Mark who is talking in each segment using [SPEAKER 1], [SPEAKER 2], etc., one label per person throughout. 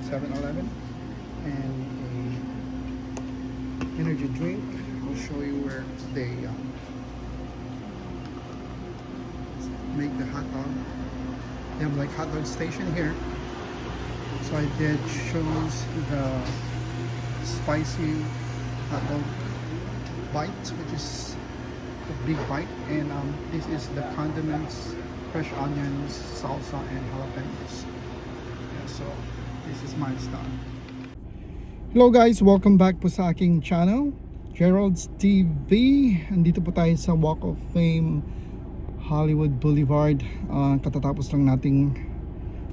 [SPEAKER 1] 7-Eleven, and a energy drink. I'll show you where they make the hot dog. They have like hot dog station here. So I did choose the spicy hot dog bite, which is the big bite, and this is the condiments, fresh onions, salsa, and jalapenos. Yeah, so this is my style. Hello guys, welcome back po sa aking channel, Gerald's TV. Andito po tayo sa Walk of Fame, Hollywood Boulevard. Katatapos lang nating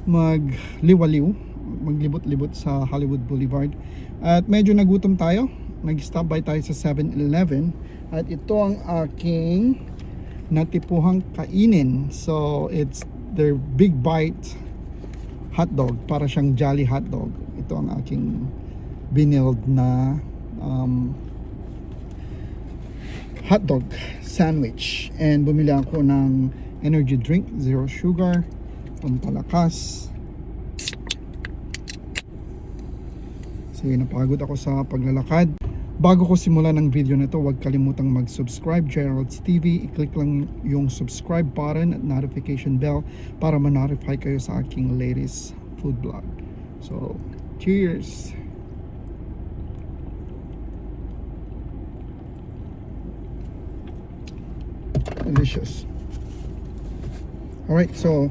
[SPEAKER 1] maglibot-libot sa Hollywood Boulevard, at medyo nagutom tayo. Nag-stop by tayo sa 7-Eleven, at ito ang aking natipuhang kainin. So it's their big bite hot dog, para siyang Jolly hot dog. Ito ang aking binild na hot dog sandwich, and bumili ako ng energy drink, zero sugar, pampalakas. Sige, napagod ako sa paglalakad. Bago ko simulan ng video na ito, huwag kalimutang mag-subscribe, Gerald's TV. I-click lang yung subscribe button at notification bell para ma-notify kayo sa aking latest food vlog. So, cheers! Delicious. Alright, so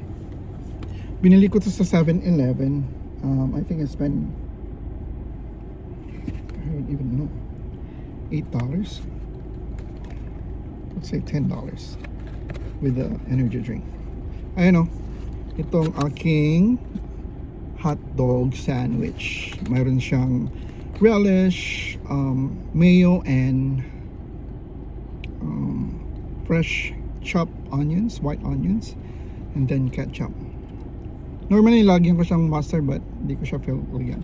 [SPEAKER 1] binili ko to sa 7-Eleven. I think I spent, I don't even know, $8. Let's say $10 with the energy drink. Ayun o, itong aking hot dog sandwich. Mayroon siyang relish, mayo, and fresh chopped onions, white onions, and then ketchup. Normally lagyan ko siyang mustard, but hindi ko siya feel lagyan.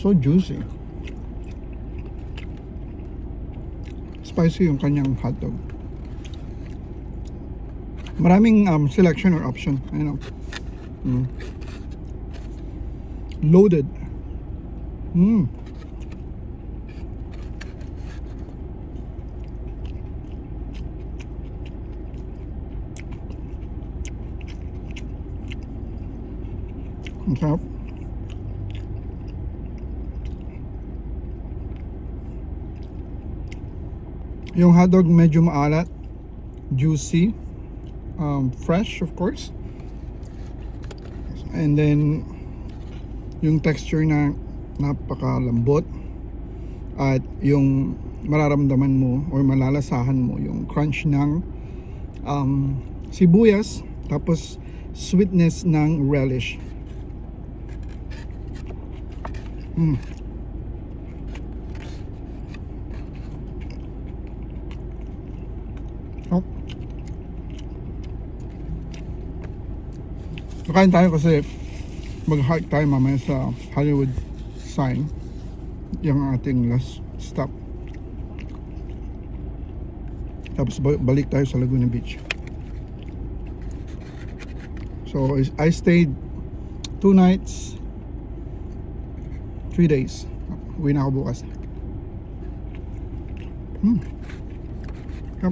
[SPEAKER 1] So juicy. Spicy yung kanyang hot dog. Maraming selection or option. I know. Loaded. Ang sarap. Yung hotdog medyo maalat, juicy, fresh of course, and then yung texture na napakalambot, at yung mararamdaman mo or malalasahan mo yung crunch ng sibuyas, tapos sweetness ng relish. Oh. Kakain tayo kasi mag-hike tayo mamaya sa Hollywood sign, yung ating last stop. Tapos balik tayo sa Laguna Beach. So I stayed 2 nights, 3 days. Uwi na ako bukas. Yep.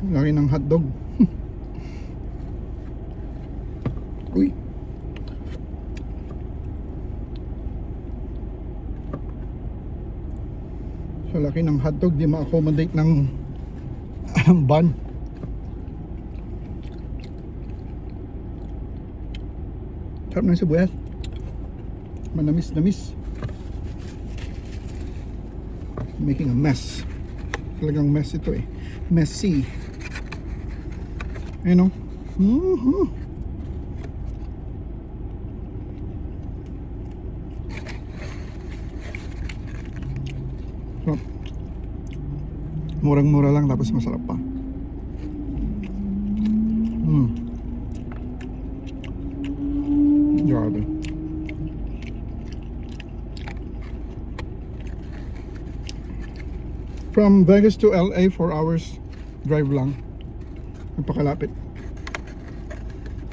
[SPEAKER 1] Laki ng hotdog. Uy. So laki ng hotdog, di ma-accommodate ng bun. Sarap ng sibuyas. Manamis-namis. Making a mess. Talagang mess ito eh. Messy. You know? So, murang-mura lang tapos masarap pa. From Vegas to LA, 4 hours drive lang. Napakalapit.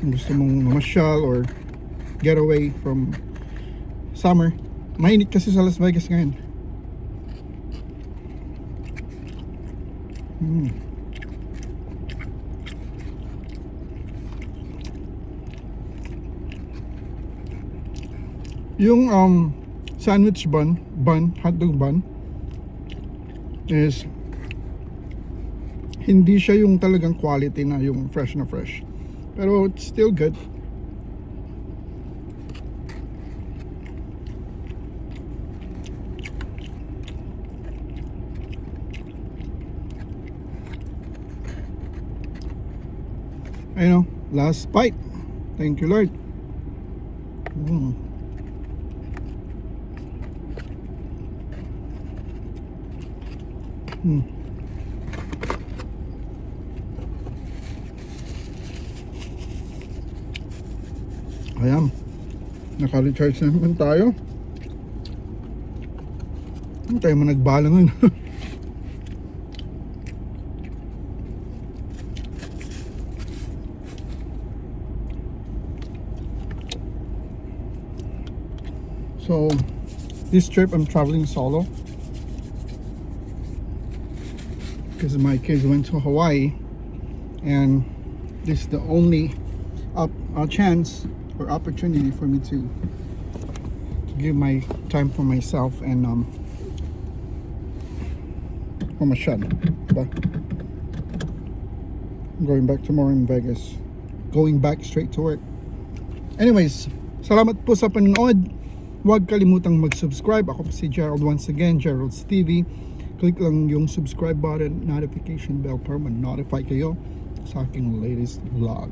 [SPEAKER 1] Kung gusto mong mamasyal or get away from summer. Mainit kasi sa Las Vegas ngayon. Yung sandwich bun, hotdog bun is hindi siya yung talagang quality na yung fresh na fresh. Pero it's still good. Ayun o, last bite. Thank you, Lord. Ayan, naka-recharge na naman tayo. Hindi tayo managbala ngayon. So, this trip I'm traveling solo because my kids went to Hawaii, and this is the only chance or opportunity for me to give my time for myself and for my shot. Diba? I'm going back tomorrow in Vegas. Going back straight to work. Anyways, salamat po sa panonood. Huwag kalimutang mag-subscribe. Ako po si Gerald once again, Gerald's TV. Click lang yung subscribe button, notification bell para ma-notify kayo sa aking latest vlog.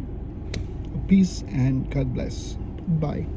[SPEAKER 1] Peace and God bless. Bye.